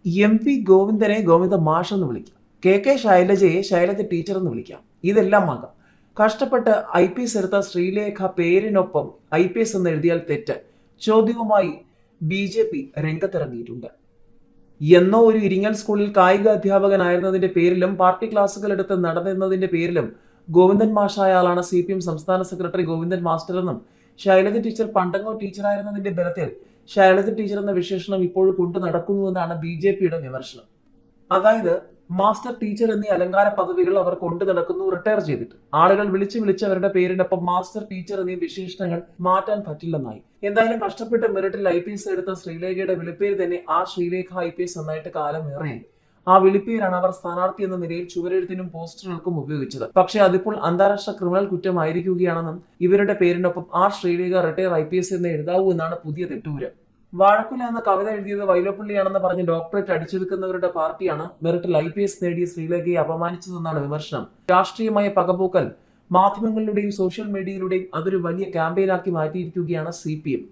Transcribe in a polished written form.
MP ഗോവിന്ദനെ Govinda മാഷ് എന്ന് വിളിക്കാം. KK ശൈലജയെ ശൈലജ ടീച്ചർ എന്ന് വിളിക്കാം. ഇതെല്ലാം ആകാം. കഷ്ടപ്പെട്ട് IPS എടുത്ത ശ്രീലേഖ പേരിനൊപ്പം IPS എന്ന് എഴുതിയാൽ തെറ്റ് ചോദ്യവുമായി BJP രംഗത്തിറങ്ങിയിട്ടുണ്ട്. എന്നോ ഒരു ഇരിങ്ങൽ സ്കൂളിൽ കായിക അധ്യാപകനായിരുന്നതിന്റെ പേരിലും പാർട്ടി ക്ലാസുകൾ എടുത്ത് നടന്നിരുന്നതിന്റെ പേരിലും ഗോവിന്ദൻ മാഷായ ആളാണ് CPM സംസ്ഥാന സെക്രട്ടറി ഗോവിന്ദൻ മാസ്റ്റർ എന്നും ശൈലജ ടീച്ചർ പണ്ടങ്ങോ ടീച്ചറായിരുന്നതിന്റെ ബലത്തിൽ ശൈലജ ടീച്ചർ എന്ന വിശേഷണം ഇപ്പോഴും കൊണ്ടു നടക്കുന്നുവെന്നാണ് BJPയുടെ വിമർശനം. അതായത് മാസ്റ്റർ ടീച്ചർ എന്നീ അലങ്കാര പദവികൾ അവർ കൊണ്ടു നടക്കുന്നു റിട്ടയർ ചെയ്തിട്ട്. ആളുകൾ വിളിച്ച് അവരുടെ പേരിനൊപ്പം മാസ്റ്റർ ടീച്ചർ എന്നീ വിശേഷണങ്ങൾ മാറ്റാൻ പറ്റില്ലെന്നായി. എന്തായാലും കഷ്ടപ്പെട്ട് മെറിറ്റിൽ IPS എടുത്ത ശ്രീലേഖയുടെ വിളിപ്പേര് തന്നെ ആ ശ്രീലേഖ IPS എന്നായിട്ട് കാലം ഏറെയായി. ആ വിളിപ്പേരാണ് അവർ സ്ഥാനാർത്ഥി എന്ന നിലയിൽ ചുവരെഴുത്തിനും പോസ്റ്ററുകൾക്കും ഉപയോഗിച്ചത്. പക്ഷേ അതിപ്പോൾ അന്താരാഷ്ട്ര ക്രിമിനൽ കുറ്റമായിരിക്കുകയാണെന്നും ഇവരുടെ പേരിനൊപ്പം ആ ശ്രീലേഖ റിട്ടയർ IPS എന്ന് എഴുതാവൂ എന്നാണ് പുതിയ തെട്ടൂരം. വാഴക്കുല എന്ന കവിത എഴുതിയത് വൈലോപ്പള്ളിയാണെന്ന് പറഞ്ഞ് ഡോക്ടറേറ്റ് അടിച്ചെടുക്കുന്നവരുടെ പാർട്ടിയാണ് മെറിറ്റിൽ IPS നേടിയ ശ്രീലേഖയെ അപമാനിച്ചതെന്നാണ് വിമർശനം. രാഷ്ട്രീയമായ പകപോക്കൽ മാധ്യമങ്ങളിലൂടെയും സോഷ്യൽ മീഡിയയിലൂടെയും അതൊരു വലിയ ക്യാമ്പയിനാക്കി മാറ്റിയിരിക്കുകയാണ് CPM.